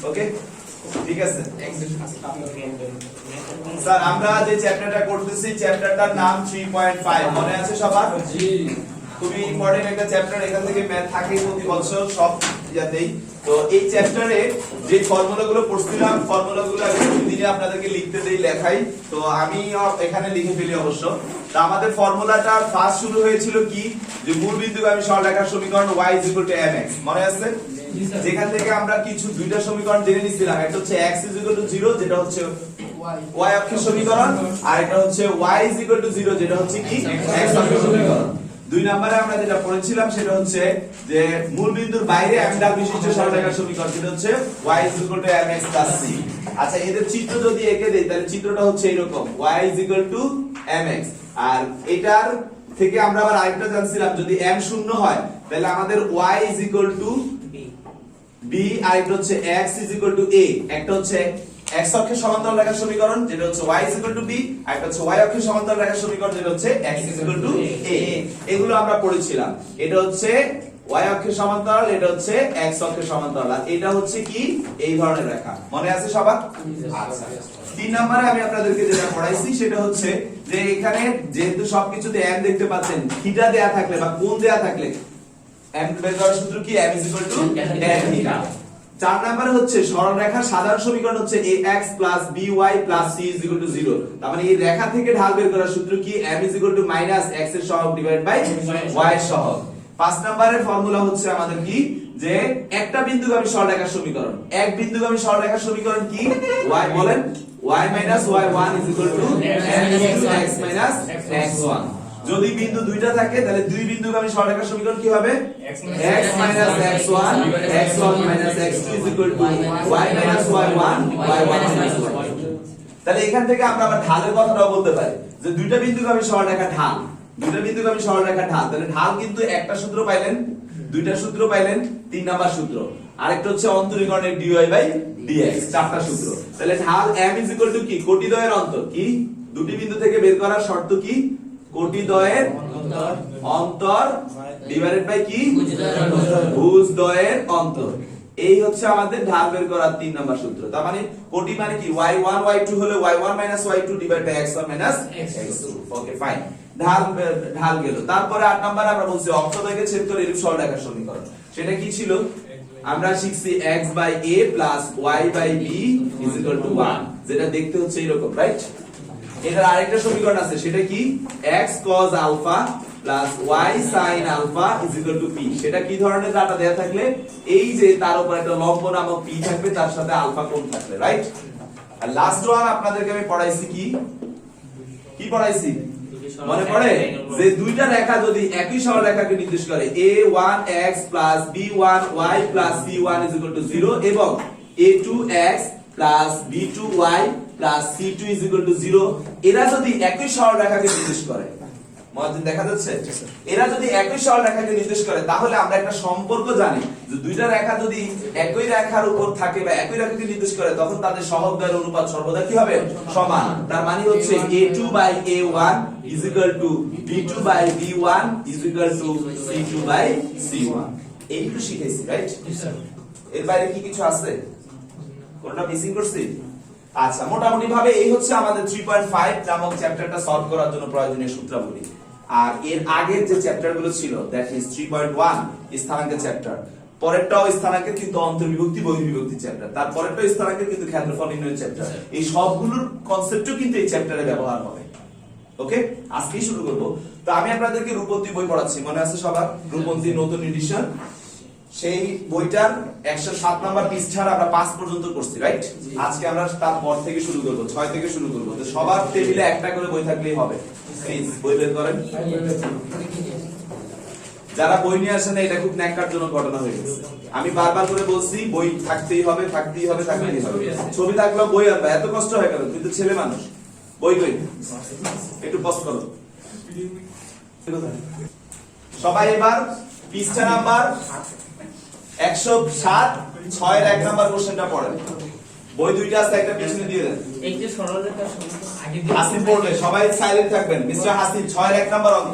ওকে ঠিক আছে স্যার আমরা যে চ্যাপ্টারটা করতেছি চ্যাপ্টারটার নাম 3.5 মনে আছে সবার জি খুবই ইম্পর্টেন্ট একটা চ্যাপ্টার এখান থেকে ম্যাথ থাকে প্রতি বছর সব ইয়াতেই তো এই চ্যাপ্টারে যে ফর্মুলাগুলো পড়ছিলাম ফর্মুলাগুলো আমি দিনে আপনাদেরকে লিখতে দেই লেখাই তো আমি এখানে লিখে ফেলি অবশ্য তো আমাদের ফর্মুলাটা ফার্স্ট শুরু হয়েছিল কি যে মূল বিন্দুগামী সরলরেখার সমীকরণ y mx মনে আছে যেখান থেকে আমরা কিছু দুইটা সমীকরণ জেনে নিছিলাম একটা হচ্ছে x 0 যেটা হচ্ছে y অক্ষের সমীকরণ আর একটা হচ্ছে y 0 যেটা হচ্ছে কি x অক্ষের সমীকরণ দুই নম্বরে আমরা যেটা পড়েছিলাম সেটা হচ্ছে যে মূল বিন্দুর বাইরে একডাল বিশিষ্ট সরলরেখার সমীকরণ যেটা হচ্ছে y mx c আচ্ছা এদের চিত্র যদি এঁকে দেই তাহলে চিত্রটা হচ্ছে এরকম y mx আর এটার থেকে আমরা আবার আরেকটা জানছিলাম যদি m শূন্য হয় তাহলে আমাদের y b আর একটা হচ্ছে x a একটা হচ্ছে x অক্ষের সমান্তরাল রেখার সমীকরণ যেটা হচ্ছে y b আর একটা হচ্ছে y অক্ষের সমান্তরাল রেখার সমীকরণ যেটা হচ্ছে x a এগুলো আমরা পড়েছিলাম এটা হচ্ছে y অক্ষের সমান্তরাল এটা হচ্ছে x অক্ষের সমান্তরাল আর এটা হচ্ছে কি এই ধরনের রেখা মনে আছে সবার আচ্ছা তিন নম্বরে আমি আপনাদেরকে যেটা পড়াইছি সেটা হচ্ছে যে এখানে যেহেতু সবকিছুতে m দেখতে পাচ্ছেন থিটা দেয়া থাকলে বা কোণ দেয়া থাকলে m বের করার সূত্র কি m tan থিটা চার নম্বরে হচ্ছে সরলরেখার সাধারণ সমীকরণ হচ্ছে ax by c 0 তার মানে এই রেখা থেকে ঢাল বের করার সূত্র কি m x এর সহগ ডিভাইড বাই y এর সহগ পাঁচ নম্বরের ফর্মুলা হচ্ছে আমাদের কি যে একটা বিন্দুগামী সরলরেখার সমীকরণ এক বিন্দুগামী সরলরেখার সমীকরণ কি y বলেন y y1 mx x1 যদি বিন্দু দুইটা থাকে তাহলে দুই বিন্দুগামী সরলরেখার সমীকরণ কি হবে x x1 x1 x2 y y1 y1 তাহলে এখান থেকে আমরা আবার ঢালের কথাটাও বলতে পারি যে দুইটা বিন্দুগামী সরলরেখা ঢাল দুইটা বিন্দুগামী সরলরেখা ঢাল তাহলে ঢাল কিন্তু একটা সূত্র পাইলেন দুইটা সূত্র পাইলেন তিন নাম্বার সূত্র আরেকটা হচ্ছে অন্তরীকরণের dy বাই dx চারটা সূত্র তাহলে ঢাল m কি কোটিদ্বয়ের অন্তর কি দুটি বিন্দু থেকে বের করার শর্ত কি কোটিদ্বয়ের অন্তর ডিভাইডেড বাই কি ভুজদ্বয়ের অন্তর এই হচ্ছে আমাদের ঢাল বের করার তিন নাম্বার সূত্র তার মানে কোটি মানে কি y1 y2 হলো y1 y2 divide by x1 x2 okay fine ঢাল গেল তারপরে 8 নম্বরে আমরা বলছি অক্ষদৈর্ঘ্যে ছেদ করে এরূপ সরলরেখার সমীকরণ সেটা কি ছিল আমরা শিখছি x by a plus y by b is equal to 1 যেটা দেখতে হচ্ছে এরকম রাইট এটার আরেকটা সমীকরণ আছে সেটা কি x cos alpha plus y sin alpha is equal to p সেটা কি ধরনের ডাটা দেয়া থাকলে এই যে তার উপর একটা লম্ব নামক p থাকবে তার সাথে আলফা কোণ থাকবে রাইট আর লাস্ট ওয়ান আপনাদেরকে আমি পড়াইছি কি পড়াইছি মনে পড়ে যে দুইটা রেখা যদি একই সরলরেখাকে নির্দেশ করে a1x b1y c1 0 এবং a2x b2y c2 0 এরা যদি একই সরলরেখাকে নির্দেশ করে মনে দেখা যাচ্ছে এরা যদি একই সরলরেখাকে নির্দেশ করে তাহলে আমরা একটা সম্পর্ক জানি যে দুইটা রেখা যদি একই রেখার উপর থাকে বা একই রেখাকে নির্দেশ করে তখন তাদের সহগদ্বয়ের অনুপাত সর্বদা কি হবে সমান তার মানে হচ্ছে a2 by a1 is equal to b2 by b1 is equal to c2 by c1 এইটুকু শিখেছি রাইট এর বাইরে কি কিছু আছে কোনটা মিসিং করছি আচ্ছা মোটামুটি ভাবে এই হচ্ছে আমাদের 3.5 নামক চ্যাপ্টারটা সলভ করার জন্য প্রয়োজনীয় সূত্রাবলী আর এর আগের যে চ্যাপ্টারগুলো ছিল দ্যাট ইজ 3.1 স্থানাঙ্কের চ্যাপ্টার পরেরটাও স্থানাঙ্কের কিন্তু অন্তর্বিভক্তি বহির্বিভক্তি চ্যাপ্টার তারপরেরটাও স্থানাঙ্কের কিন্তু ক্ষেত্রফল নির্ণয়ের চ্যাপ্টার এই সবগুলোর কনসেপ্টও কিন্তু এই চ্যাপ্টারে ব্যবহার হবে ওকে আজকেই শুরু করব তো আমি আপনাদেরকে রূপন্তী বই পড়াচ্ছি মনে আছে সবার রূপন্তী নতুন এডিশন সেই বইটার 107 নাম্বার পৃষ্ঠার আমরা 5 পর্যন্ত করছি রাইট আজকে আমরা তারপর থেকে শুরু করব 6 থেকে শুরু করব তো সবার টেবিলে একটা করে বই থাকলেই হবে প্লিজ বই বের করেন যারা বই নিয়ে আসেন এটা খুব ন্যাক্কারজনক ঘটনা হয়ে গেছে আমি বারবার করে বলছি বই থাকতেই হবে ছবি থাকলেও বই আনবা এত কষ্ট হয়ে গেল কিন্তু ছেলে মানুষ বই কই একটু পজ করো সবাই এবার পৃষ্ঠা নাম্বার 107 6 এর 1 নাম্বার কোশ্চেনটা পড়েন বই দুইটা আছে একটা পিছনে দিয়ে দেন এই যে সরলরেখার সমীকরণ আগে দিয়ে হাসিব পড়বে সবাই সাইলেন্ট থাকবেন মিস্টার হাসিব 6 এর 1 নাম্বার অঙ্ক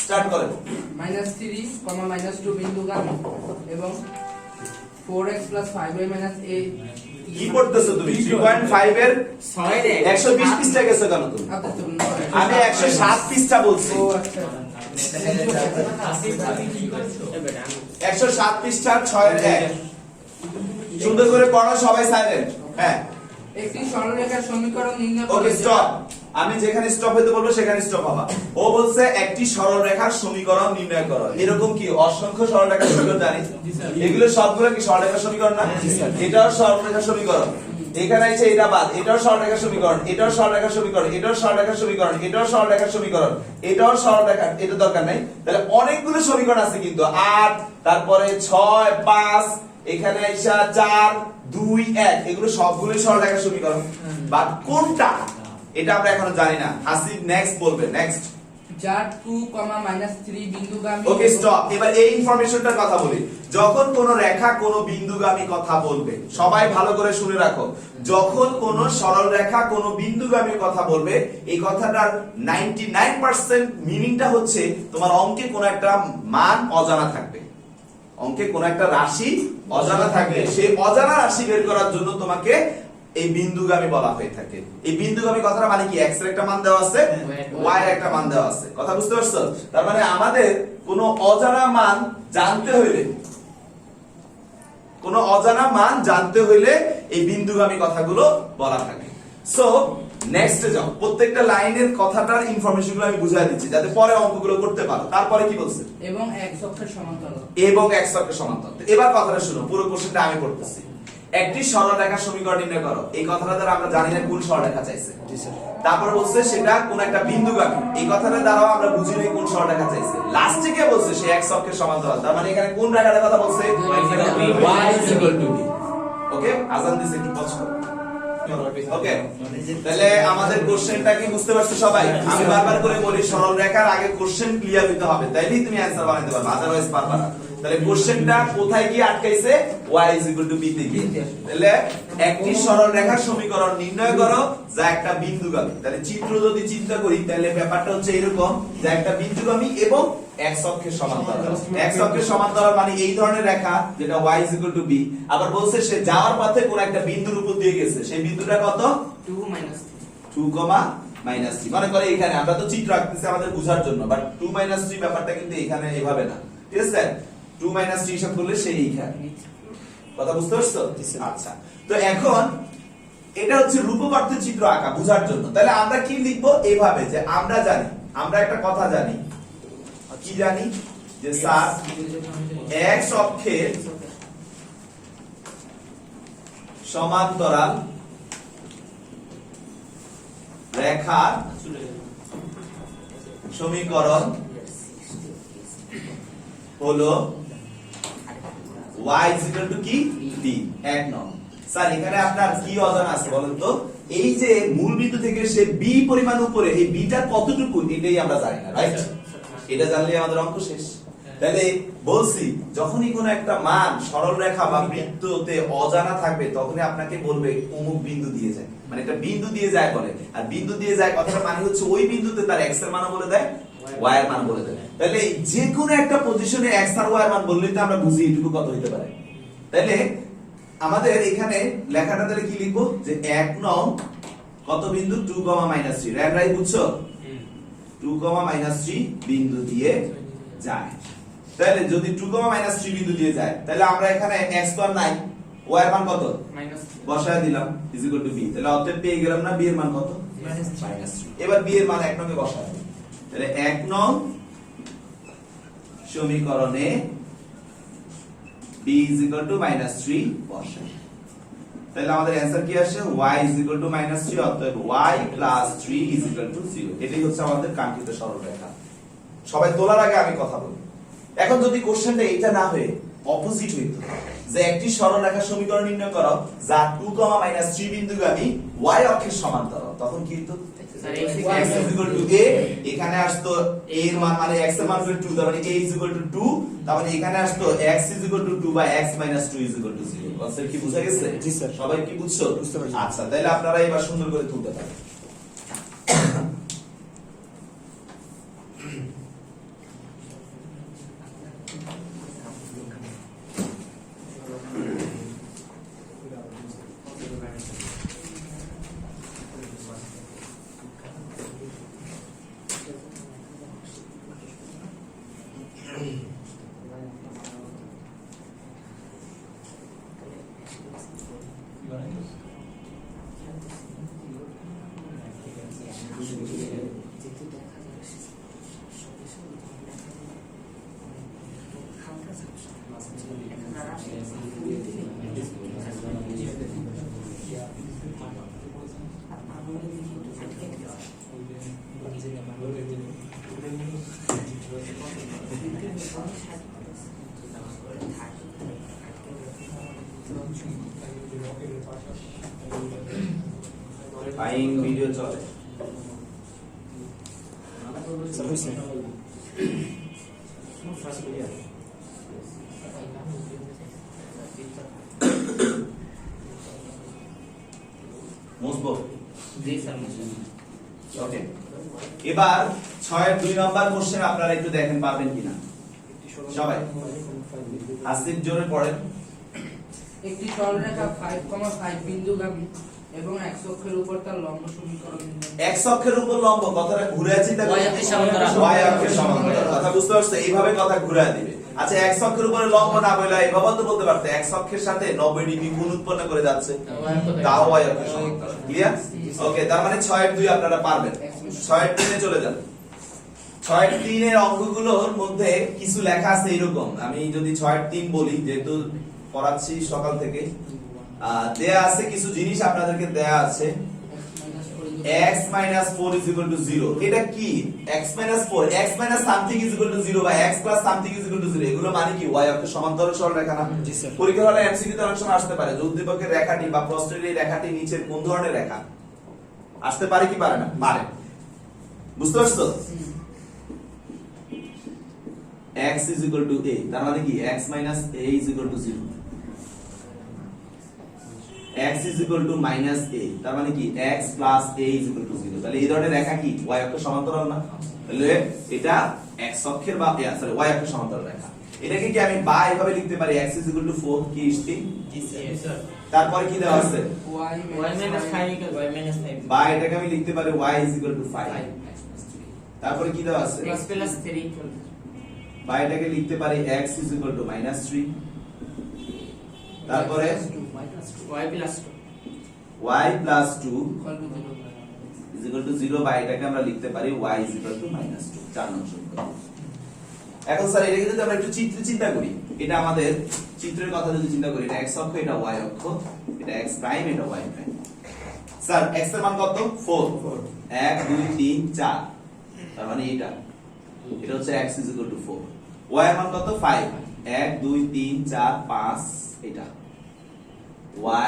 স্টার্ট করেন -3, -2 বিন্দুগামী এবং 4x + 5y - a কি পড়তেছো তুমি 3.5 এর 6 এর 120 পৃষ্ঠা গেছো কেন তুমি আচ্ছা তো আমি 107 পৃষ্ঠা বলছি ও আচ্ছা 107 পৃষ্ঠার 6 এর 1 সুন্দর করে পড়ো সবাই সাইলেন্ট হ্যাঁ একটি সরলরেখার সমীকরণ নির্ণয় করো। ওকে স্টপ আমি যেখানে স্টপ হতে বলবো সেখানে স্টপ হবা ও বলছে একটি সরল রেখার সমীকরণ নির্ণয় করো এরকম কি অসংখ্য সরল রেখার সমীকরণ জানি এগুলো সবগুলো কি সরল রেখার সমীকরণ না এটাও সরল রেখার সমীকরণ এখানে আছে এটা বাদ এটাও সরল রেখার সমীকরণ এটাও সরল রেখার সমীকরণ এটাও সরল রেখার সমীকরণ এটাও সরল রেখার সমীকরণ এটাও সরল রেখা এটা দরকার নাই তাহলে অনেকগুলো সমীকরণ আছে কিন্তু 8 তারপরে 6 5 এখানে আইসা 4 2 1 এগুলো সবগুলোই সরল রেখার সমীকরণ বাট কোনটা এটা আমরা এখনো জানি না হাসিব নেক্সট বলবে নেক্সট যার 2, -3 বিন্দুগামী। ওকে স্টপ এবার এই ইনফরমেশনটার কথা বলি যখন কোন রেখা কোন বিন্দুগামী কথা বলবে সবাই ভালো করে শুনে রাখো যখন কোন সরল রেখা কোন বিন্দুগামী কথা বলবে এই কথাটার 99% মিনিংটা হচ্ছে তোমার অঙ্কে কোন একটা মান অজানা থাকবে অঙ্কে কোন একটা রাশি অজানা থাকবে সেই অজানা রাশি বের করার জন্য তোমাকে এই বিন্দুগামী বলা হয়ে থাকে এই বিন্দুগামী কথাটা মানে কি x এর একটা মান দেওয়া আছে y এর একটা মান দেওয়া আছে কথা বুঝতে পারছো তার মানে আমাদের কোনো অজানা মান জানতে হইলে কোনো অজানা মান জানতে হইলে এই বিন্দুগামী কথাগুলো বলা থাকে সো নেক্সটে যাও প্রত্যেকটা লাইনের কথাটার ইনফরমেশনগুলো আমি বুঝাই দিচ্ছি যাতে পরে অঙ্কগুলো করতে পারো তারপরে কি বলছে এবং x অক্ষের সমান্তরাল এবং x অক্ষের সমান্তরাল এবার কথাটা শুনো পুরো কোশ্চেনটা আমি পড়তেছি একটি সরল রেখার সমীকরণ নির্ণয় করো এই কথাটা দ্বারা আমরা জানি না কোন সরল রেখা চাইছে তারপর বলছে সেটা কোন একটা বিন্দুগামী এই কথাটা দ্বারাও আমরা বুঝি নাই কোন সরল রেখা চাইছে লাস্টে কে বলছে সে x অক্ষের সমান্তরাল তার মানে এখানে কোন রেখাটার কথা বলছে y b ওকে আজান দিছে একটু পজ করো ওকে তাহলে আমাদের কোশ্চেনটা কি বুঝতে পারছো সবাই আমি বারবার করে বলি সরল রেখার আগে কোশ্চেন ক্লিয়ার হতে হবে তাইলেই তুমি অ্যানসার বানাতে পারবে আদারওয়াইজ পারবে না তাহলে কোশ্চেনটা কোথায় গিয়ে আটকাইছে y b তে গিয়ে তাহলে একটি সরল রেখার সমীকরণ নির্ণয় করো যা একটা বিন্দুগামী তাহলে চিত্র যদি চিন্তা করি তাহলে ব্যাপারটা হচ্ছে এরকম যা একটা বিন্দুগামী এবং x অক্ষের সমান্তরাল x অক্ষের সমান্তরাল মানে এই ধরনের রেখা যেটা y b আবার বলছে সে যাওয়ার পথে কোন একটা বিন্দুর উপর দিয়ে গেছে সেই বিন্দুটা কত 2 - 3 2, মনে করে এখানে আমরা তো চিত্র আঁকতেছি আমাদের বোঝার জন্য বাট 2 - 3 ব্যাপারটা কিন্তু এখানে এভাবে না ঠিক আছে 2 - 3 হিসাব করলে সেই এইখানে কথা বুঝতে পারছো আচ্ছা তো এখন এটা হচ্ছে রূপকার্থের চিত্র আঁকা বোঝার জন্য তাহলে আমরা কি লিখবো এইভাবে যে আমরা জানি আমরা একটা কথা জানি কি জানি যে স্যার x অক্ষের সমান্তরাল রেখার সমীকরণ হলো y কি b এক নং স্যার এখানে আপনার কি অজানা আছে বলেন তো এই যে মূল বিন্দু থেকে সে b পরিমাণ উপরে এই bটা কতটুকু এটাই আমরা জানি না রাইট এটা জানলে আমাদের অঙ্ক শেষ তাহলে বলছি যখনই কোনো একটা মান সরল রেখা বা বৃত্ততে অজানা থাকবে তখনই আপনাকে বলবে অমুক বিন্দু দিয়ে যায় মানে একটা বিন্দু দিয়ে যায় বলে আর বিন্দু দিয়ে যায় কথাটা মানে হচ্ছে ওই বিন্দুতে তার x এর মান বলে দেয় y এর মান বলে দেয় তাহলে যে কোনো একটা পজিশনে x আর y এর মান বললেই তো আমরা বুঝি এটুকু কত হতে পারে তাহলে আমাদের এখানে লেখাটা তাহলে কি লিখবো যে 1 নং কত বিন্দু 2, -3 র্যাম রাইট বুঝছো 2, -3 বিন্দু দিয়ে যায় তাহলে যদি 2, -3 বিন্দু দিয়ে যায় তাহলে আমরা এখানে x তো আর নাই y এর মান কত - বসায় দিলাম b তাহলে অতএব পেয়ে গেলাম না b এর মান কত -3 এবার b এর মান 1 নং এ বসায় তাহলে 1 নং সমীকরণে b -3 বসাই তাহলে আমাদের অ্যানসার কি আসে y -3 অতএব y + 3 0 এটাই হচ্ছে আমাদের কাঙ্ক্ষিত সরলরেখা সবাই তোলার আগে আমি কথা বলি এখন যদি কোশ্চেনটা এটা না হয়ে অপোজিট হইতো যে একটি সরলরেখার সমীকরণ নির্ণয় করো যা 2, -3 বিন্দুগামী y অক্ষের সমান্তরাল তখন কি হতো x a এখানে আসতো a এর মান মানে x এর মান 2 তার মানে a 2 তার মানে এখানে আসতো x 2 বা x - 2 0 কনসেপ্ট কি বুঝা গেছে জি স্যার সবাই কি বুঝছো বুঝতে পারছি আচ্ছা তাহলে আপনারা এবার সুন্দর করে তুলতে পারেন ফাইন ভিডিও চলে। মুছবো। জি স্যার ওকে, এবার 6 এর 2 নাম্বার কোশ্চেন আপনারা একটু দেখেন পাবেন কিনা সবাই। আসিফ জোরে পড়েন। একটি সরলরেখা 5,5 বিন্দুগামী এবং x অক্ষের উপর তার লম্ব সমীকরণ x অক্ষের উপর লম্ব, কথাটা ঘুরে চিন্তা Y অক্ষের সমান্তরাল। y অক্ষের সমান্তরাল, কথা বুঝতে পারছো? এইভাবে কথা ঘুরে দিবে। আচ্ছা, x অক্ষের উপরে লম্ব না বলে এইভাবে তো বলতে পারতে x অক্ষের সাথে 90 ডিগ্রি কোণ উৎপন্ন করে যাচ্ছে, তাও y অক্ষের সমান্তরাল। ক্লিয়ার? ওকে, তার মানে 6 এর 2 আপনারা পারবেন। 6 এর 3 এ চলে যান। 6 এর 3 এর অঙ্কগুলোর মধ্যে কিছু লেখা আছে এরকম। আমি যদি 6 এর 3 বলি, যেহেতু পড়াচ্ছি সকাল থেকে, দেয়া আছে কিছু জিনিস আপনাদেরকে দেয়া আছে। x - 4 = 0। এটা কি? x - 4, x - something = 0 বা x + something = 0, এগুলো মানে কি? y অক্ষের সমান্তরাল সরলরেখা না? জি স্যার। পরীক্ষা হলে এমসিকিউ তে অনেক সময় আসতে পারে যে উদ্দীপকের রেখাটি বা প্রস্থের এই রেখাটি নিচের কোন ধরনের রেখা? আসতে পারে কি পারে না? পারে। বুঝতে পারছো? x = a, তার মানে কি? x - a = 0। x -a, তার মানে কি? x + a = 0। তাহলে এই ধরনের রেখা কি y অক্ষের সমান্তরাল না? তাহলে এটা x অক্ষের বা সরি y অক্ষের সমান্তরাল রেখা। এটাকে কি আমি বা এভাবে লিখতে পারি? x = 4 কি ইষ্টি? জি স্যার। তারপরে কি দেওয়া আছে? y - 5 বা এটাকে আমি লিখতে পারি y = 5। তারপরে কি দেওয়া আছে? x + 3 বা এটাকে লিখতে পারি x = -3। তারপরে y + 2 y + 2 0, বা এটাকে আমরা লিখতে পারি y = -2। 4 নং সমীকরণ। এখন স্যার এটাকে যদি আমরা একটু চিন্তা করি, এটা আমাদের চিত্রের কথা যদি চিন্তা করি, এটা x অক্ষ, এটা y অক্ষ, এটা x প্রাইম, এটা y প্রাইম। স্যার x এর মান কত? 4। 1 2 3 4, তার মানে এটা হচ্ছে x = 4। y এর মান কত? 5। 1 2 3 4 5, এটা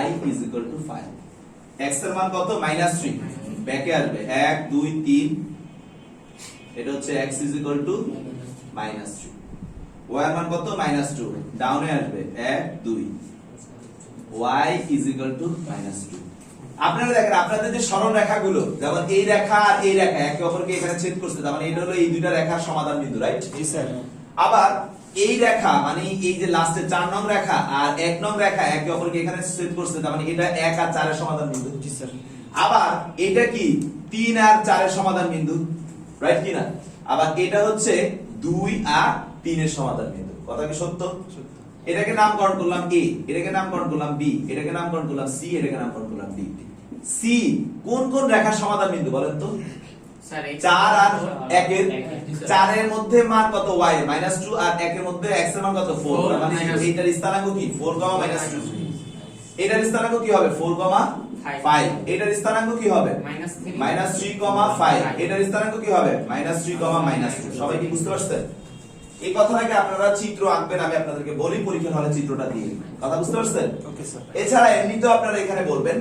y = 5। x এর মান কত? -3, ব্যাকে আসবে 1 2 3, এটা হচ্ছে x = -3। y এর মান কত? -2, ডাউনে আসবে 1 2, y = -2। আপনারা দেখেন আপনাদের যে সরল রেখাগুলো, যেমন এই রেখা আর এই রেখা একে অপরকে এখানে ছেদ করছে, তার মানে এটা হলো এই দুইটা রেখার সমাধান বিন্দু, রাইট? জি স্যার। আবার এই রেখা মানে এই যে লাস্টে 4 নং রেখা আর 1 নং রেখা একে অপরকে এখানে ছেদ করছে, তার মানে এটা 1 আর 4 এর সমাধান বিন্দু। জি স্যার। আবার এটা কি 3 আর 4 এর সমাধান বিন্দু, রাইট কি না? আবার এটা হচ্ছে 2 আর 3 এর সমাধান বিন্দু। কথা কি সত্য? এটাকে নামকরণ করলাম a, এটাকে নামকরণ করলাম b, এটাকে নামকরণ করলাম c, এটাকে নামকরণ করলাম d। c কোন কোন রেখার সমাধান বিন্দু বলেন তো? স্যার 4 আর 1 এর, 4 এর মধ্যে মান কত? y -2, আর 1 এর মধ্যে x এর মান কত? 4। তার মানে এইটার স্থানাঙ্ক কি? 4, -2। এটার স্থানাঙ্ক কি হবে? 4, 5। এটার স্থানাঙ্ক কি হবে? -3, 5। এটার স্থানাঙ্ক কি হবে? -3, -2। সবাই কি বুঝতে পারছেন? এই কথাটাকে আপনারা চিত্র আঁকবেন, আমি আপনাদেরকে বলি পরীক্ষার হলে চিত্রটা দিয়ে। কথা বুঝতে পারছেন? Okay sir. এছাড়া এমনিতেও আপনারা এখানে বলবেন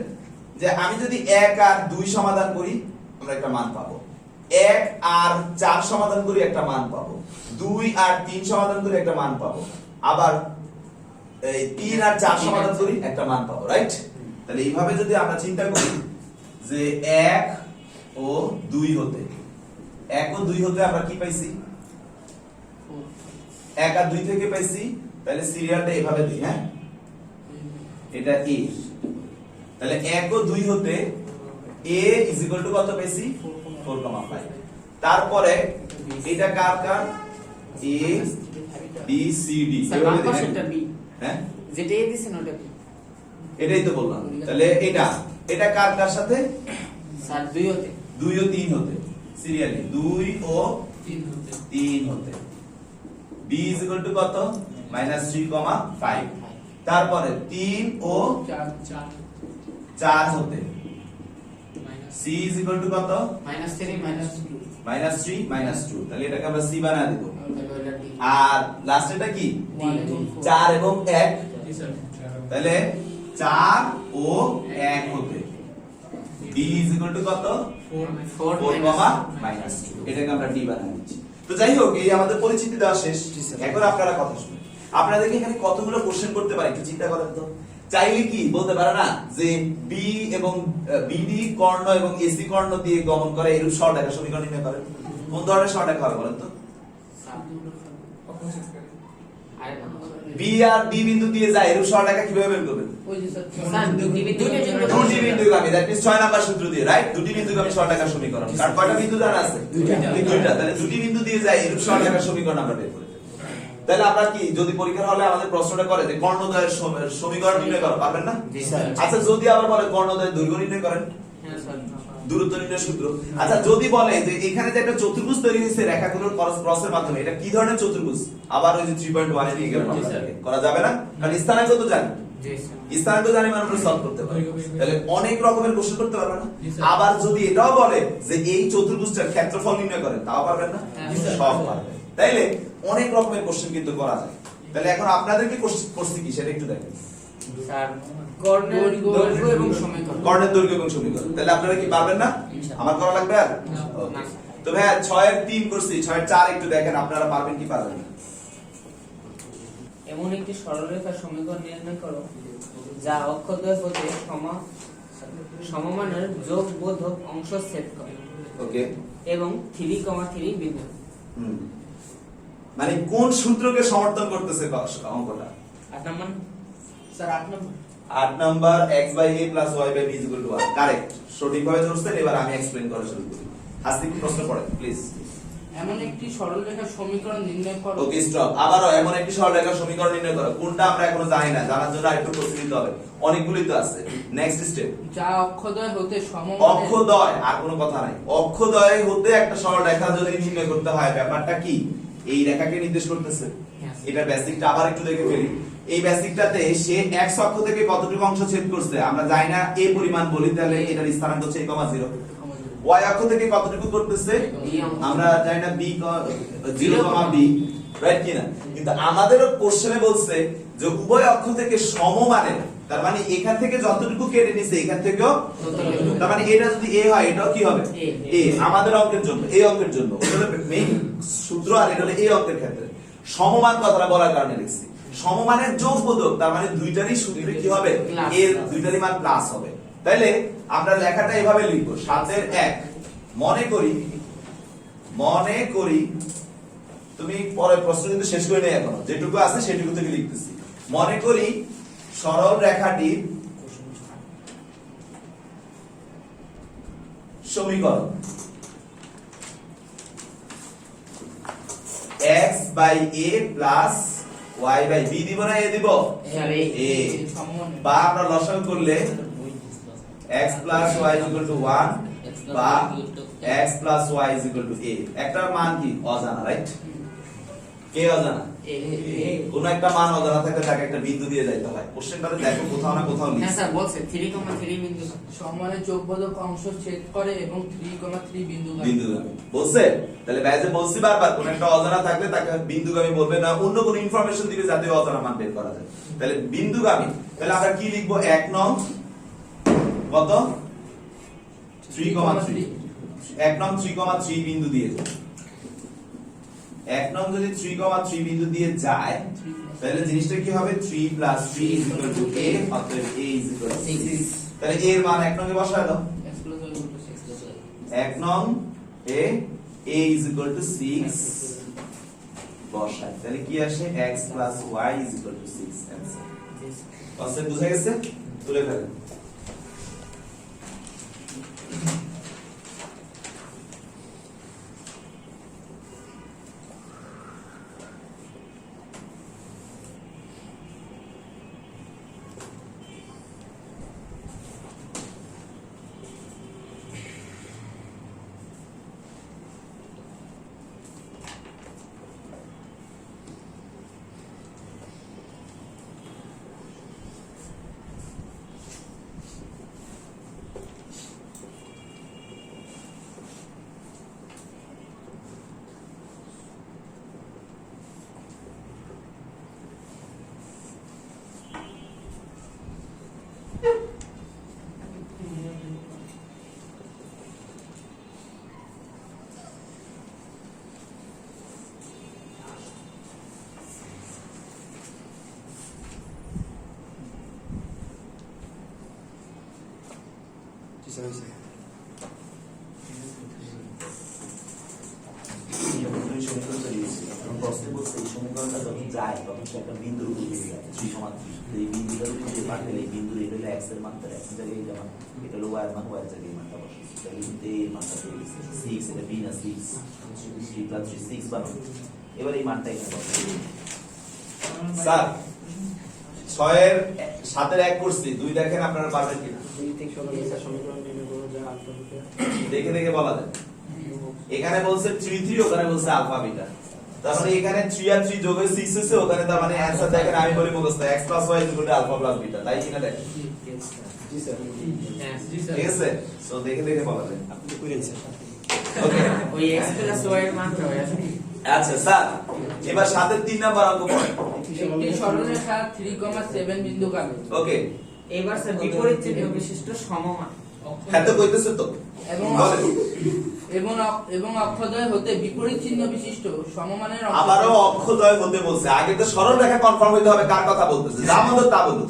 যে আমি যদি 1 আর 2 সমাধান করি আমরা একটা মান পাবো, 1 আর 4 সমাধান করি একটা মান পাবো, 2 আর 3 সমাধান করি একটা মান পাবো, আবার এই 3 আর 4 সমাধান করি একটা মান পাবো, রাইট? তাহলে এইভাবে যদি আমরা চিন্তা করি যে 1 ও 2 হতে, 1 ও 2 হতে আমরা কি পাইছি? 1 আর 2 থেকে পাইছি, তাহলে সিরিয়ালটা এভাবে দিই, হ্যাঁ? এটা a, তাহলে 1 ও 2 হতে a = কত পাইছি? 4, 5। তারপরে এটা কার কার? a b c d, sir বাম পাশেরটা b, হ্যাঁ যেটা a দিছেন ওটা b। এটাই তো বললাম। তাহলে এটা কার কার সাথে? স্যার 2 হতে 2 ও 3 হতে, সিরিয়ালি 2 ও 3 হতে। b = কত? -3, 5। তারপরে 3 ও 4 হতে, c = কত? -3 -2 -3, -2। তাহলে এটাকে আমরা c বানায় দেব। আর লাস্ট এটা কি? 4 এবং 1, তাহলে 4 ও 1 হতে d ইজ ইকুয়াল টু কত 4 মাইনাস 2 এটাকে আমরা d বানিয়ে দিচ্ছি। তো যাই হোক, এই আমাদের পরিচিতি দেওয়া শেষ। এখন আপনারা কথা শুনুন। আপনাদেরকে এখানে কতগুলো কোশ্চেন করতে পারে একটু চিন্তা করেন তো। চাইলে কি বলতে পারে না যে বি এবং বিডি কর্ণ এবং এসি কর্ণ দিয়ে গমন করে এরূপ সরলরেখা সমীকরণ নির্ণয় করেন। কোন ধরনের সরলরেখা হবে বলেন তো? বি আর ডি বিন্দু দিয়ে যায় এরূপ সরলরেখা কিভাবে বের করবেন? ওই যে স্যার দুটি বিন্দুগামী, দ্যাট মিন্স 6 নাম্বার সূত্র দিয়ে, রাইট? দুটি বিন্দুগামী সরলরেখার সমীকরণ। কারণ কয়টা বিন্দু জানা আছে? দুইটা। তাহলে দুটি বিন্দু দিয়ে যায় এরূপ সরলরেখার সমীকরণ আমরা বের করে ফেলব। তাহলে আমরা কি যদি পরীক্ষার হলে আমাদের প্রশ্নটা করে যে কর্ণদ্বয়ের সমীকরণ নির্ণয় করো, পারবেন না? আচ্ছা, যদি আবার বলে কর্ণদ্বয়ের দৈর্ঘ্য নির্ণয় করেন, দূরত্ব নির্ণয় সূত্র। আচ্ছা, যদি বলে যে এখানে যে একটা চতুর্ভুজ তৈরি হয়েছে রেখাগুলোর ক্রসের মাধ্যমে, এটা কি ধরনের চতুর্ভুজ? আবার ওই যে 3.1 এ নিয়ে গেলাম আমরা, করা যাবে না? কারণ স্থানাঙ্ক তো জানি, স্থানাঙ্ক জানি মানে আমরা সলভ করতে পারি। তাহলে অনেক রকমের কোশ্চেন করতে পারবে না? আবার যদি এটাও বলে যে এই চতুর্ভুজটার ক্ষেত্রফল নির্ণয় করেন, তাও পারবেন না? সব পারবেন। তাইলে অনেক রকমের কোশ্চেন কিন্তু করা যায়। তাহলে এখন আপনাদেরকে করছি কি সেটা একটু দেখেন। স্যার কর্ণের দৈর্ঘ্য এবং সমীকরণ, কর্ণের দৈর্ঘ্য এবং সমীকরণ। তাহলে আপনারা কি পারবেন না? আমার করা লাগবে আর? না। তো ভাই 6 এর 3 করছি, 6 এর 4 একটু দেখেন আপনারা পারবেন কি পারবেন না? এমন একটি সরলরেখার সমীকরণ নির্ণয় করো যা অক্ষদ্বয় হতে সমমানের যোগবোধক অংশ ছেদ করে ওকে, এবং 3,3 বিন্দু। মানে কোন সূত্রকে সমর্থন করতেছে অঙ্কটা? 8 নম্বর স্যার 8 নম্বর 8 নাম্বার x/a + y/b = 1। কারেক্ট, সঠিকভাবে ধরছেন। এবার আমি এক্সপ্লেইন করা শুরু করি। আজকে কি প্রশ্ন পড়ে প্লিজ? এমন একটি সরলরেখার সমীকরণ নির্ণয় করো। ওকে, স্টপ। আবারও এমন একটি সরলরেখার সমীকরণ নির্ণয় করো। কোনটা আমরা এখনো জানি না, জানার জন্য আরেকটু প্রস্তুতি নিতে হবে। অনেকগুলোই তো আছে। নেক্সট স্টেপ, যা অক্ষদ্বয় হতে সমমানের অক্ষদ্বয়। আর কোনো কথা নাই। অক্ষদ্বয় হতে একটা সরলরেখা যদি নির্ণয় করতে হয়, ব্যাপারটা কি? এই রেখাকে নির্দেশ করতেছে। এটা বেসিকটা আবার একটু দেখে ফেলি। এই বেসিকটাতে সে x অক্ষ থেকে কতটুকু অংশ ছেদ করছে আমরা জানি না, a পরিমাণ বলি, তাহলে এটার স্থানাঙ্ক হচ্ছে a,0। y অক্ষ থেকে কতটুকু করতেছে আমরা জানি না, b 0,b, রাইট কিনা? কিন্তু আমাদের কোশ্চেনে বলছে যে উভয় অক্ষ থেকে সমমানের, তার মানে এখান থেকে যতটুকু কেটে নিছে এখান থেকেও, তার মানে এটা যদি a হয় এটাও কি হবে? a। আমাদের অঙ্কের জন্য, এই অঙ্কের জন্য ওটা হলো মেইন সূত্র, আর এটা হলো এই অঙ্কের ক্ষেত্রে সমমান কথাটা বলার কারণে লিখছি। সমমানের যোগবোধক, তার মানে দুইটারই সূত্রে কি হবে? এর দুইটারই মান প্লাস হবে। তাইলে আমরা লেখাটা এভাবে লিখবো, 7 এর 1। মনে করি তুমি পরে প্রশ্ন কিন্তু শেষ করে নেই এখনো, যেটুকু আছে সেটুকু থেকে লিখতেছি। মনে করি সরল রেখাটির সমীকরণ x/a + y/b দিব না, a দিব? a। বা আমরা লসাগু করলে x + y = 1 বা x + y = a। একটা মান কি অজানা, রাইট? কে অজানা? কোন একটা মান অজানা থাকলে তাকে একটা বিন্দু দিয়ে যাইতে হয়। কোশ্চেনটাতে দেখো কোথাও না কোথাও হ্যাঁ লিখছে স্যার বলছে 3,3 বিন্দু সমমানের যোগবোধক অংশ ছেদ করে এবং 3,3 বিন্দুগামী। বিন্দুগামী বলছে। তাহলে ব্যাজে বলছি বারবার, কোন একটা অজানা থাকলে তাকে বিন্দুগামী বলবে না, অন্য কোন ইনফরমেশন দিবে যাতে অজানা মান বের করা যায়। তাহলে বিন্দুগামী, তাহলে আমরা কি লিখবো? 1 নং কত 3,3, 1 নং 3,3 বিন্দু দিয়ে যায়। 1 নং যদি 3,3 বিন্দু দিয়ে যায় তাহলে জিনিসটা কি হবে? 3 + 3 = a, অতএব a = 6। তাহলে a এর মান 1 নং এ বসায় দাও। 1 নং এ a = 6 বসায়, তাহলে কি আসে? x + y = 6 answer. কনসেপ্ট বুঝা গেছে? তুলে ফেলেন। প্রশ্নে বলছে এই সমীকরণটা যখন যায় তখন সে একটা বিন্দুর উপর দিয়ে যায় 3 সমান 3 এই বিন্দুটা যদি পাঠালে এই বিন্দু এটা হলো x এর মান তার x এর জায়গায় যেমন এটা হলো y এর মান y এর জায়গায় মানটা বসাই তাহলে এই মানটা পেয়ে গেছে 6 এটা b না 6 3 প্লাস 3 6 বানাবো এবার এই মানটা এখানে বসাই স্যার 6 এর 7 এর 1 করছি 2 দেখেন আপনারা পারবেন কিনা দেখে দেখে বলা যায় এখানে বলছে 3 3 ওখানে বলছে আলফা বিটা তার মানে এখানে 3 আর 3 যোগ হয়ে 6 হইছে ওখানে তার মানে অ্যানসার দেখেন আমি বলি মুখস্থ x + y = আলফা + বিটা তাই কিনা দেখেন জি স্যার ঠিক আছে সো দেখে দেখে বলা যায় আপনি কইরেছেন ওকে ওই x + y এর মানটা হয় আসলে আচ্ছা স্যার এবার 7 এর 3 নাম্বার অঙ্ক পড়েন একটি সরলরেখা 3,7 বিন্দুগামী ওকে এবার স্যার বিপরীত চিহ্ন বিশিষ্ট সমমান হ্যাঁ তো কইতেছ তো এবং এবং অক্ষদ্বয় হতে বিপরীত চিহ্ন বিশিষ্ট সমমানের আবারও অক্ষদ্বয় হতে বলছে আগে তো সরল রেখা কনফার্ম হইতে হবে কার কথা বলতেছে যা বলো তা বলো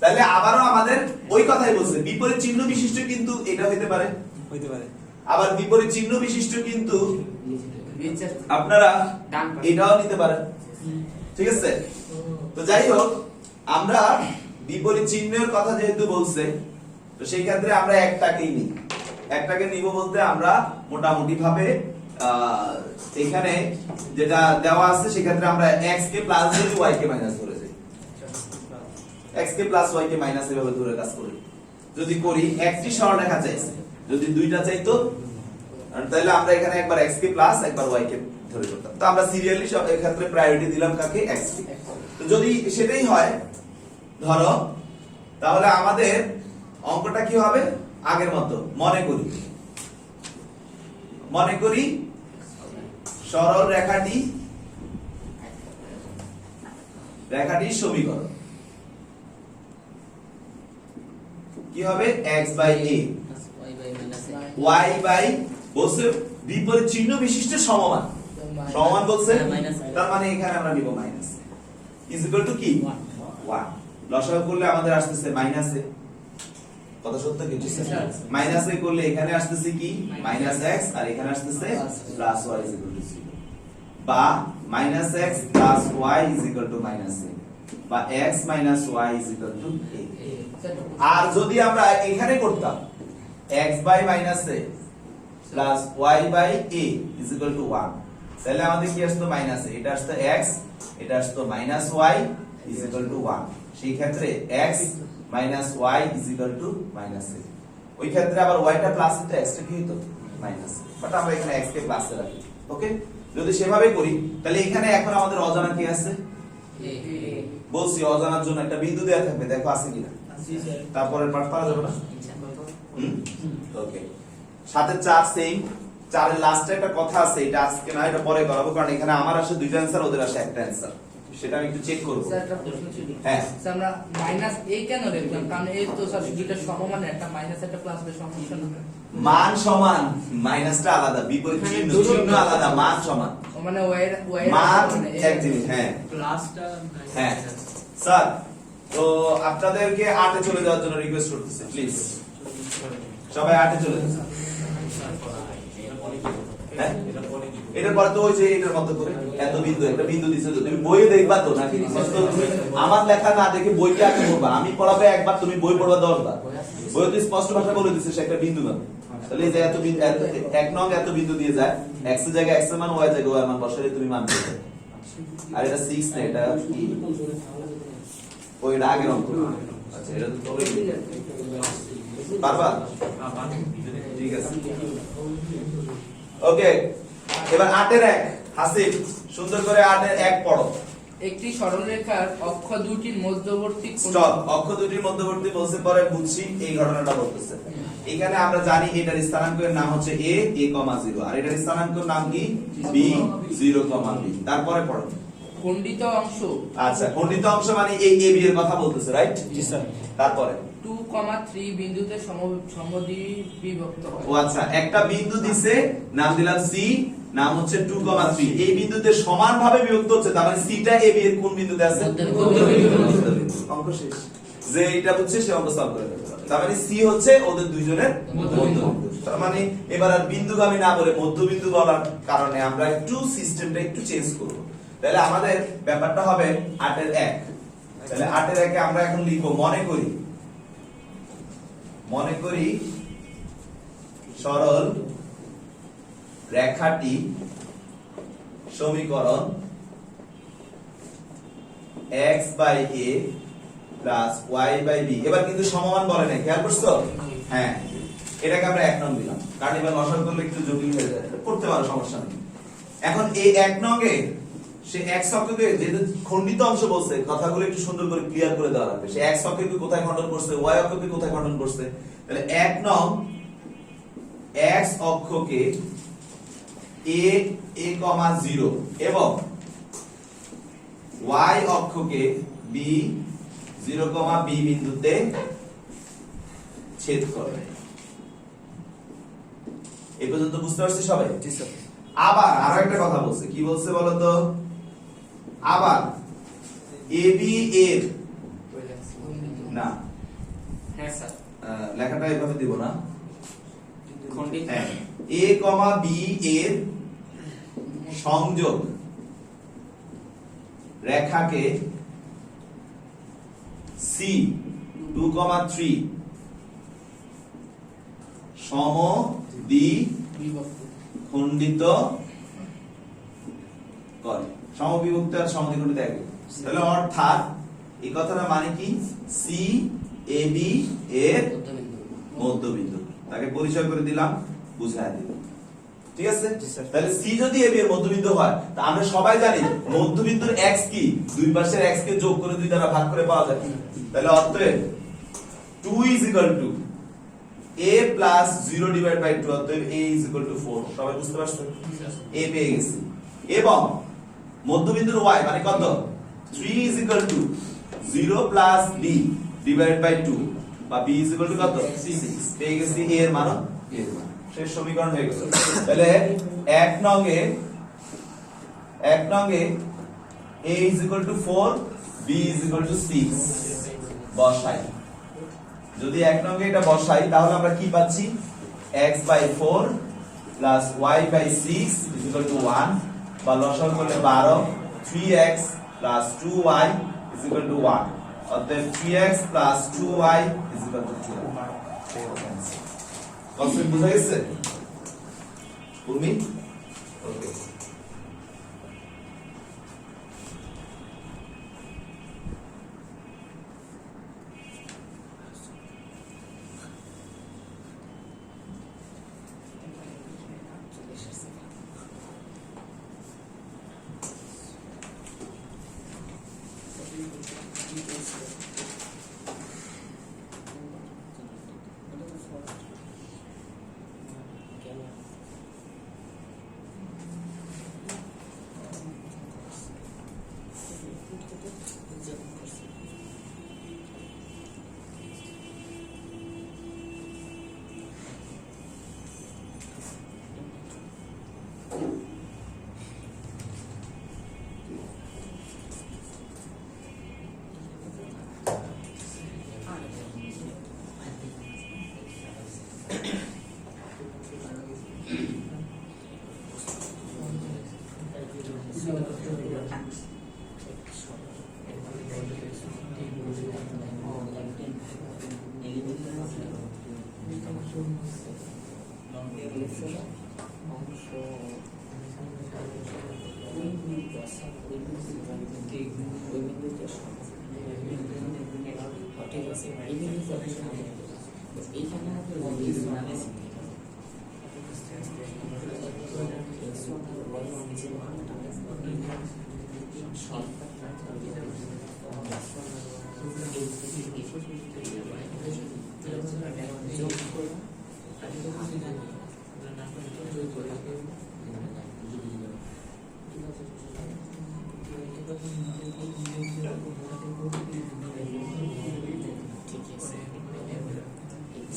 তাহলে আবারও আমাদের ওই কথাই বলছে বিপরীত চিহ্ন বিশিষ্ট কিন্তু এটা হইতে পারে আবার বিপরীত চিহ্ন বিশিষ্ট কিন্তু আপনারা এটাও নিতে পারেন ঠিক আছে তো যাই হোক আমরা বিপরীত চিহ্নের কথা যেহেতু বলছে তো সেই ক্ষেত্রে আমরা একটাকেই নিই একটাকে নিব বলতে আমরা মোটামুটি ভাবে এখানে যেটা দেওয়া আছে সেক্ষেত্রে আমরা x কে প্লাস ধরি y কে মাইনাস ধরে যাই x কে প্লাস y কে মাইনাস এভাবে ধরে কাজ করি যদি করি একটি সরলরেখা চাইছে যদি দুইটা চাইতো তাহলে আমরা এখানে একবার x কে প্লাস একবার y কে ধরে করতাম তো আমরা সিরিয়ালি সব এই ক্ষেত্রে প্রায়োরিটি দিলাম কাকে x কে তো যদি সেটাই হয় ধরো তাহলে আমাদের অঙ্কটা কি হবে আগের মতো মনে করি সরল রেখাটি সমীকরণ কি হবে x by a y by বলছে বিপরীত চিহ্ন বিশিষ্ট সমমান বলছে তার মানে এখানে আমরা নিব মাইনাস ইজ ইকুয়াল টু কি 1 লসাগু করলে আমাদের আসতেছে মাইনাস a কত সত্য কি মাইনাস এ করলে এখানে আসতেছে কি মাইনাস x আর এখানে আসতেছে প্লাস y = 0 বা minus x plus y = minus a বা x মাইনাস y = a আর যদি আমরা এখানে করতাম x by minus a plus y by a = 1 তাহলে আমাদের কি আসতো মাইনাস a এটা আসতো x এটা আসতো মাইনাস y = 1 সেই ক্ষেত্রে x minus y minus a ওই ক্ষেত্রে আবার y টা প্লাস এটা x টা কি হতো মাইনাস বাট আমরা এখানে x কে প্লাস এ রাখি ওকে যদি সেভাবে করি তাহলে এখানে এখন আমাদের অজানা কি আছে বলছি অজানার জন্য একটা বিন্দু দেয়া থাকবে দেখো আছে কিনা তারপরের পার্ট পাওয়া যাবে না ওকে সাথে 4 সেম 4 এর লাস্টে একটা কথা আছে এটা আজকে না এটা পরে করাবো কারণ এখানে আমার আসে দুইটা অ্যানসার ওদের আসে একটা অ্যানসার সেটা আমি একটু চেক করব স্যার একটা প্রশ্ন ছিল হ্যাঁ স্যার আমরা মাইনাস a কেন লিখলাম কারণ এই তো স্যার দুইটা সমমান একটা মাইনাস একটা প্লাস এর সমস্যা না মান সমান মাইনাসটা আলাদা বিপরীত চিহ্ন চিহ্ন আলাদা মান সমান মানে y মান এক জিনিস হ্যাঁ প্লাসটা হ্যাঁ স্যার তো আপনাদেরকে 8 এ চলে যাওয়ার জন্য রিকোয়েস্ট করতেছি প্লিজ সবাই 8 এ চলে যান হ্যাঁ এটার পরে তো ওই যে এটার মতো করে এত বিন্দু একটা বিন্দু দিছে তো তুমি বইয়ে দেখবা তো নাকি আমার লেখা না দেখে বইকে আগে পড়বা আমি পড়াবে একবার তুমি বই পড়বা 10 বার বই তো স্পষ্ট ভাষা বলে দিছে সে একটা বিন্দু না তাহলে এই যে এত বিন্দু এক নং এত বিন্দু দিয়ে যায় x এর জায়গায় x এর মান y এর জায়গায় y এর মান বসালে তুমি মান পেয়ে যাবে আর এটা 6 না এটা কি ওইটা আগের অঙ্ক আচ্ছা এটা তো তবে পারবা ঠিক আছে ওকে এবার 8 এর 1 হাসিব সুন্দর করে 8 এর 1 পড়ো একটি সরলরেখার অক্ষ দুটির মধ্যবর্তী কোণ স্টপ অক্ষ দুটির মধ্যবর্তী বলছে পরে বুঝছি এই ঘটনাটা বলতেছে এখানে আমরা জানি এটার স্থানাঙ্কের নাম হচ্ছে a a, 0 আর এটার স্থানাঙ্কের নাম কি b 0, b তারপরে পড়ো খণ্ডিত অংশ আচ্ছা, খণ্ডিত অংশ মানে এই এ বি এর কথা বলতেছে, রাইট? জি স্যার। তারপরে 2,3 বিন্দুতে সমদ্বিবিভক্ত হয়। ও আচ্ছা, একটা বিন্দু দিছে, নাম দিলাম সি, নাম হচ্ছে 2,3। এই বিন্দুতে সমানভাবে বিভক্ত হচ্ছে, তার মানে সিটা এ বি এর কোন বিন্দুতে আছে? মধ্যবিন্দু। অঙ্ক শেষ। যে এটা হচ্ছে সে অঙ্ক সলভ করে ফেলতে পারে। তার মানে সি হচ্ছে ওদের দুইজনের মধ্যবিন্দু। তার মানে এবার আর বিন্দুগামী না বলে মধ্যবিন্দু বলার কারণে আমরা একটু সিস্টেমটা একটু চেঞ্জ করব। তাহলে আমাদের ব্যাপারটা হবে 8 এর 1। তাহলে 8 এর 1 এ আমরা এখন লিখব, মনে করি সরল রেখাটি সমীকরণ x by a plus y by b। এবার কিন্তু সমমান বলে নাই, খেয়াল করছো? হ্যাঁ, এটাকে আমরা 1 নং দিলাম, কারণ এবার লসাগু করলে একটু জটিল হয়ে যায়, করতে পারো, সমস্যা নেই। এখন এই 1 নং এ সে x অক্ষকে যেহেতু খণ্ডিত অংশ বলছে, কথাগুলো একটু সুন্দর করে ক্লিয়ার করে দেওয়া লাগবে। সে x অক্ষকে কোথায় খণ্ডন করছে, y অক্ষকে কোথায় খণ্ডন করছে। তাহলে 1 নং x অক্ষকে a 0 এবং y অক্ষকে b 0, b বিন্দুতে ছেদ করে। এই পর্যন্ত বুঝতে পারছি সবাই? জি স্যার। আবার আরো একটা কথা বলছে, কি বলছে বলতো? আবার AB এর না, হ্যাঁ স্যার। লেখাটা এইভাবে দিব না, খণ্ডিত হ্যাঁ, A, B এর সংযোগ রেখাকে C 2,3 বিভক্ত খণ্ডিত করে। সমবিভক্ত আর সমদ্বিখণ্ডিত একই। তাহলে অর্থাৎ এই কথাটা মানে কি? সি এ বি এর মধ্যবিন্দু। তাকে পরিচয় করে দিলাম, বুঝায় দিলাম, ঠিক আছে? তাহলে সি যদি এ বি এর মধ্যবিন্দু হয়, তা আমরা সবাই জানি মধ্যবিন্দুর x কি? দুই পাশের x কে যোগ করে 2 দ্বারা ভাগ করে পাওয়া যায়। তাহলে অতএব 2 a plus 0/2, অতএব a 4। সবাই বুঝতে পারছো? a পেয়ে গেছি। এবং মধ্যবিন্দুর y মানে কত? 3 0 plus b divided by 2, বা b কত? 6 পেয়ে গেছি। a এর মান, শেষ সমীকরণ হয়ে গেল। তাহলে 1 নং এ a 4, b 6 বসাই। যদি 1 নং এ এটা বসাই, তাহলে আমরা কি পাচ্ছি? x/4 plus y/6 1, বা লসাগু করলে 12, 3x plus 2y 1। অতএব 3x plus 2y 12। কনসেপ্ট বুঝা গেছে? তুমি ওকে।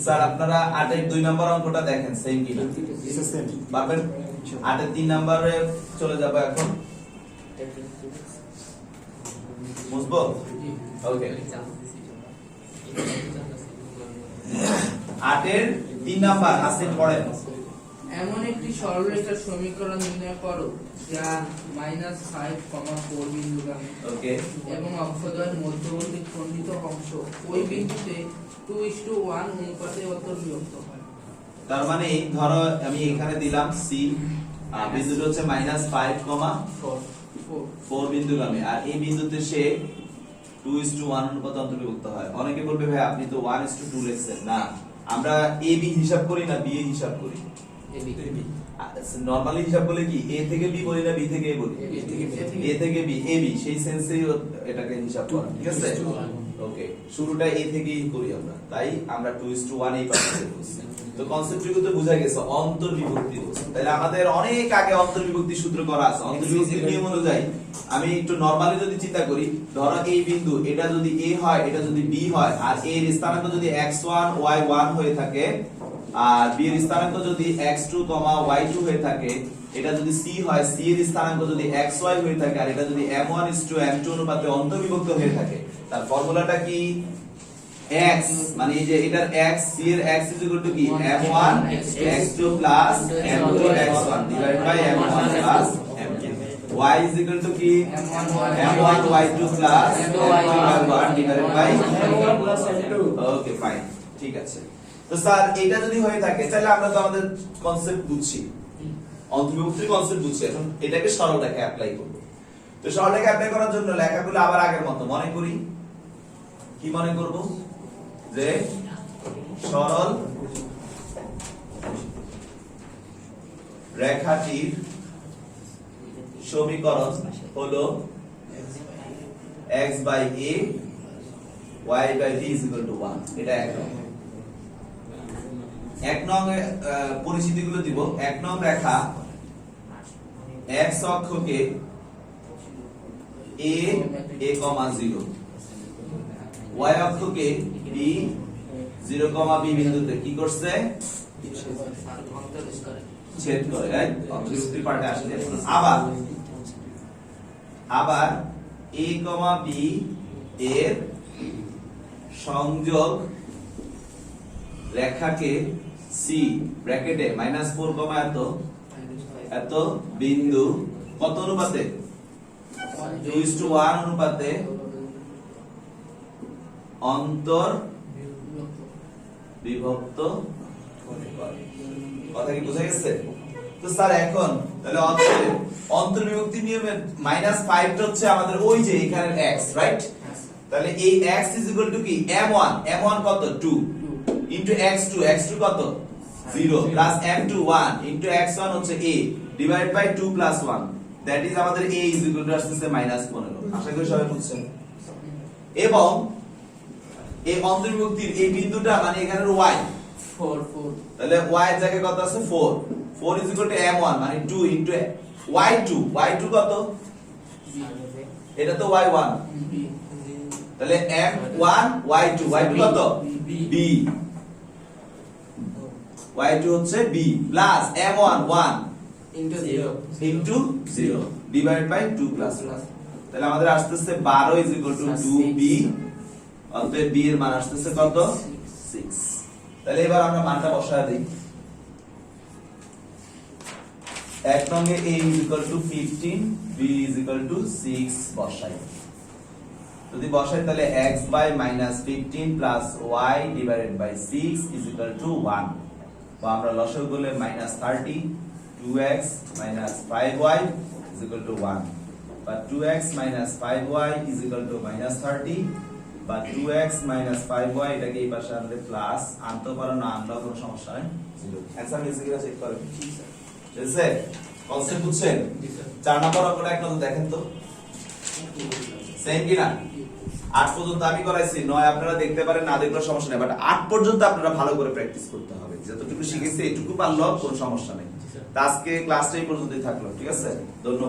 স্যার আপনারা 8 এর 2 নাম্বার অঙ্কটা দেখেন সেম কিনা পারবেন? 8 এর 3 নম্বরে চলে যাব এখন বুঝবো ওকে 8 এর 3 নাম্বার হাসিন পড়েন। এমন একটি সরলরেখার সমীকরণ নির্ণয় করো যা -5,4 বিন্দুগামী ওকে এবং অক্ষদ্বয়ের মধ্যবর্তী খণ্ডিত অংশ ওই বিন্দুতে 2:1 অনুপাতে অন্তর্বিভক্ত হয়। তার মানে ধরো আমি এখানে দিলাম সি বিন্দুটা হচ্ছে -5,4 বিন্দুগামী আর এই বিন্দুতে সে 2:1 অনুপাতে অন্তর্ভুক্ত হয়। অনেকে বলবে ভাই আপনি তো 1:2 লিখছেন। না, আমরা এ বি হিসাব করি না বি এ হিসাব করি। নরমালি হিসাব বলে কি এ থেকে বি বলি না বি থেকে এ বলি? এ থেকে বি এ বি সেই সেন্সেই এটাকে হিসাব করা ঠিক আছে। ওকে শুরুটা এ থেকেই করি আমরা, তাই আমরা 2:1 এই পাশে করছি। তো কনসেপ্টটুকু তো বুঝা গেছে অন্তর্বিভক্তি বলছে। তাহলে আমাদের অনেক আগে অন্তর্বিভক্তি সূত্র করা আছে। অন্তর্বিভক্তির নিয়ম অনুযায়ী আমি একটু নরমালি যদি চিন্তা করি, ধরো এই বিন্দু এটা যদি এ হয় এটা যদি বি হয় আর এর স্থানাঙ্ক যদি x1 y1 হয়ে থাকে আর বি এর স্থানাঙ্ক যদি x2, y2 হয়ে থাকে, এটা যদি c হয় c এর স্থানাঙ্ক যদি xy হয়ে থাকে আর এটা যদি m1:m2 অনুপাতে অন্তর্বিভক্ত হয়ে থাকে, তার ফর্মুলাটা কি? x মানে এই যে এটার x c এর x কি m1 x2 m2 x1 divided by m1 m2 y কি m1 y2 m2 y1 divided by okay fine ঠিক আছে। তো স্যার এটা যদি হয়ে থাকে তাহলে আমরা তো আমাদের কনসেপ্ট বুঝছি, অন্তর্বিভক্তির কনসেপ্ট বুঝছি। এখন এটাকে সরল রেখা অ্যাপ্লাই করব। তো সরল রেখা অ্যাপ্লাই করার জন্য লেখাগুলো আবার আগের মতো মনে করি। কি মনে করব? যে সরল রেখাটির সমীকরণ হলো x by a y by b is equal to 1। এটা এক নং পরিচিতিগুলো দিব। এক নং রেখা x অক্ষকে a a, 0, y অক্ষকে b 0, b বিন্দুতে কি করছে? ছেদ করে। রাইট, অন্তর্বিভক্তির পার্টে আসলে আবার a, b এর সংযোগ রেখাকে c ব্র্যাকেটে -4, এত বিন্দু কত অনুপাতে? 2:1 অনুপাতে অন্তর বিভক্ত করে। কথা কি বোঝা গেছে? তো স্যার এখন তাহলে অন্তর্বিভক্তি নিয়মে -5 টা হচ্ছে আমাদের ওই যে এখানের x, রাইট? তাহলে এই x কি m1 কত 2 into x2 কত 0 plus m2 1 into x1 হচ্ছে a divided by 2 plus 1, that is আমাদের a is equal to আসছে -15। আশা করি সবাই বুঝছেন। এবং এই অন্তর্বিভক্তির এই বিন্দুটা মানে এখানের y 4 তাহলে y এর জায়গায় কত আছে 4 is equal to m1 মানে 2 into y2 কত? এটা তো y1 তাহলে m1 y2 কত? b y2 হচ্ছে b plus m1 1 into 0 divided by 2 plus 1। তাহলে আমাদের আসতেছে 12 is equal to 2b, অতএব b এর মান আসতেছে কত? 6। তাহলে এবার আমরা মানটা বসায় দেই। এক নঙ্গে a is equal to 15, b is equal to 6 বসাই। যদি বসাই তাহলে x by -15 plus y divided by 6 is equal to 1। বা আমরা লসাগু করলে -30 2x 5y is equal to 1 বা 2x 5y is equal to -30 বা 2x 5y এটাকে এই পাশে আনলে প্লাস, আনতে পারো না আনলেও কোনো সমস্যা নেই 0। অ্যানসার মিলছে কিনা চেক করেন। ঠিক আছে, কনসেপ্ট বুঝছেন? 4 নম্বর অঙ্কটা এক নজর দেখেন তো সেম কিনা। 8 পর্যন্ত আমি করাইছি, 9 আপনারা দেখতে পারেন, না দেখলেও সমস্যা নেই, বাট 8 পর্যন্ত আপনারা ভালো করে প্র্যাকটিস করতে হবে। যতটুকু শিখেছি এটুকু পারলেও কোনো সমস্যা নেই। আজকে ক্লাসটা এই পর্যন্তই থাকলো, ঠিক আছে? ধন্যবাদ।